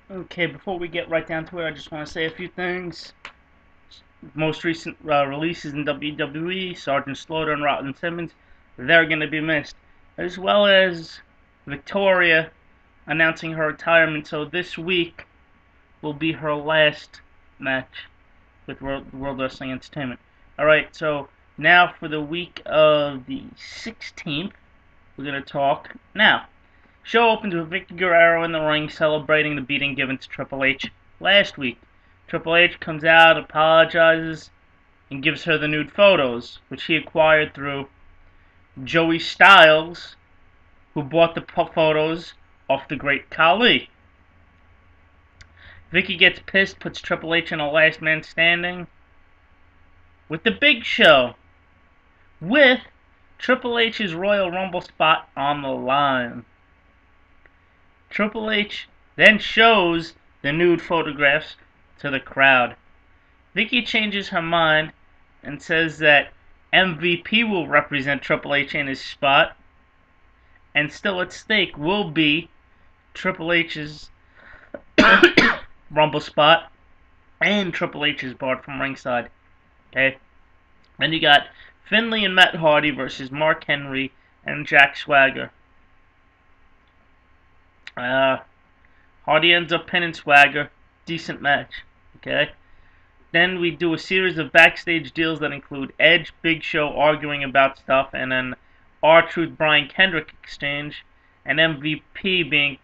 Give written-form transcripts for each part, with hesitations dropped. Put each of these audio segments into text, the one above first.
Okay, before we get right down to it, I just want to say a few things. Most recent releases in WWE, Sergeant Slaughter and Rotten Simmons, they're going to be missed. As well as Victoria announcing her retirement, so this week will be her last match with World Wrestling Entertainment. Alright, so now for the week of the 16th, we're going to talk now. Show opens with Vickie Guerrero in the ring celebrating the beating given to Triple H last week. Triple H comes out, apologizes, and gives her the nude photos, which he acquired through Joey Styles, who bought the photos off the Great Khali. Vickie gets pissed, puts Triple H in a last man standing with the Big Show, with Triple H's Royal Rumble spot on the line. Triple H then shows the nude photographs to the crowd. Vickie changes her mind and says that MVP will represent Triple H in his spot, and still at stake will be Triple H's Rumble spot and Triple H's barred from ringside. Okay? Then you got Finlay and Matt Hardy versus Mark Henry and Jack Swagger. Hardy ends up pinning Swagger. Decent match. Okay? Then we do a series of backstage deals that include Edge, Big Show arguing about stuff, and an R-Truth Brian Kendrick exchange, and MVP being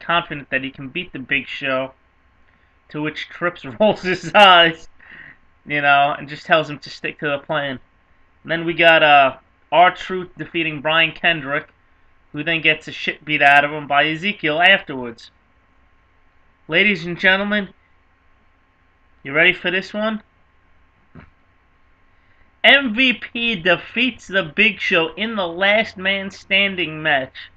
confident that he can beat the Big Show, to which Trips rolls his eyes, and just tells him to stick to the plan. And then we got R-Truth defeating Brian Kendrick, who then gets the shit beat out of him by Ezekiel afterwards. Ladies and gentlemen, you ready for this one? MVP defeats the Big Show in the last man standing match.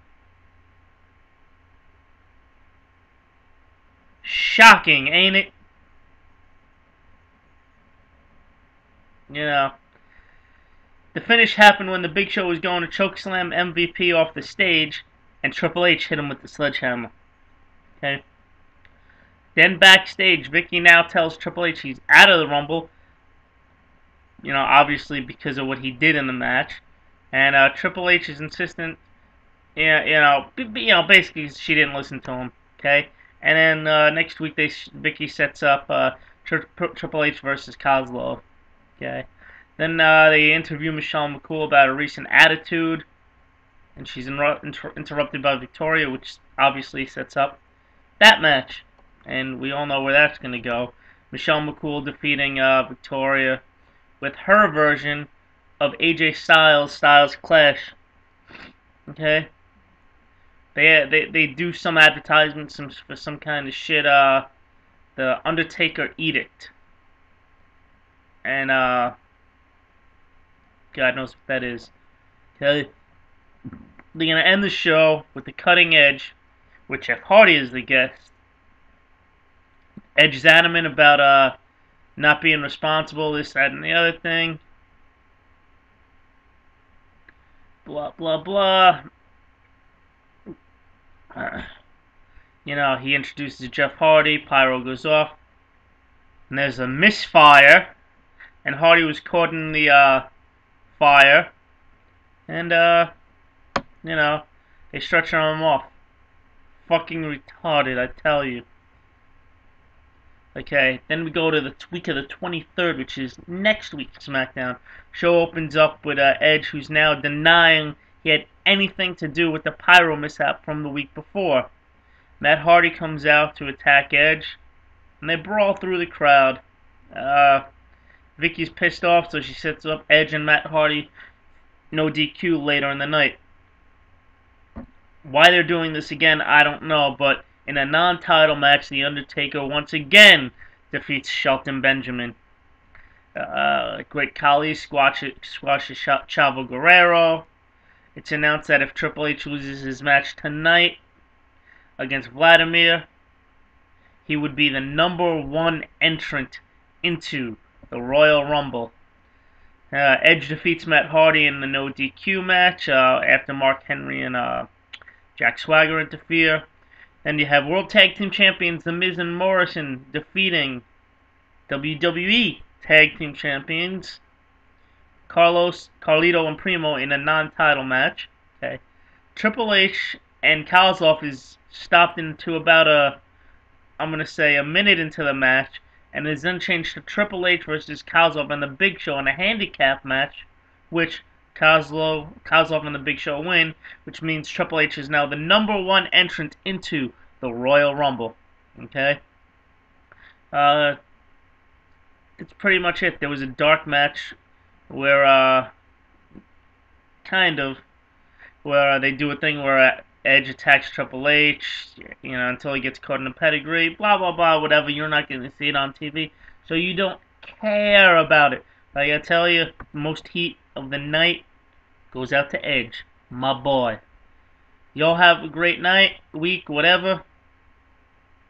Shocking, ain't it? The finish happened when the Big Show was going to chokeslam MVP off the stage, and Triple H hit him with the sledgehammer. Okay. Then backstage, Vickie now tells Triple H he's out of the Rumble. Obviously because of what he did in the match, and Triple H is insistent. Basically she didn't listen to him. Okay. And then next week Vickie sets up Triple H versus Kozlov. Okay. Then they interview Michelle McCool about her recent attitude, and she's interrupted by Victoria, which obviously sets up that match. And we all know where that's going to go. Michelle McCool defeating Victoria with her version of AJ Styles Clash. Okay? They do some advertisements for some kind of shit, the Undertaker Edict. And God knows what that is. Okay? They're going to end the show with the Cutting Edge, with Jeff Hardy as the guest. Edge is adamant about not being responsible, this, that, and the other thing. Blah, blah, blah. He introduces Jeff Hardy, pyro goes off, and there's a misfire, and Hardy was caught in the fire, and they stretch him off. Fucking retarded, I tell you. Okay, then we go to the week of the 23rd, which is next week's SmackDown. Show opens up with Edge, who's now denying he had anything to do with the pyro mishap from the week before. Matt Hardy comes out to attack Edge, and they brawl through the crowd. Vickie's pissed off, so she sets up Edge and Matt Hardy no DQ later in the night. Why they're doing this again, I don't know, but in a non-title match, The Undertaker once again defeats Shelton Benjamin. Great Khali squashes Chavo Guerrero. It's announced that if Triple H loses his match tonight against Vladimir, he would be the #1 entrant into the Royal Rumble. Edge defeats Matt Hardy in the no DQ match after Mark Henry and Jack Swagger interfere. And you have World Tag Team Champions The Miz and Morrison defeating WWE Tag Team Champions Carlito, and Primo in a non-title match. Okay, Triple H and Kozlov is stopped into about I'm gonna say a minute into the match, and is then changed to Triple H versus Kozlov and the Big Show in a handicap match, which Kozlov and the Big Show win, which means Triple H is now the #1 entrant into the Royal Rumble. Okay, that's pretty much it. There was a dark match where where they do a thing where Edge attacks Triple H, until he gets caught in a pedigree, blah blah blah, whatever. You're not going to see it on TV, so you don't care about it. But I gotta tell you, most heat of the night goes out to Edge, my boy. Y'all have a great night, week, whatever.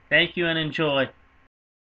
Thank you and enjoy.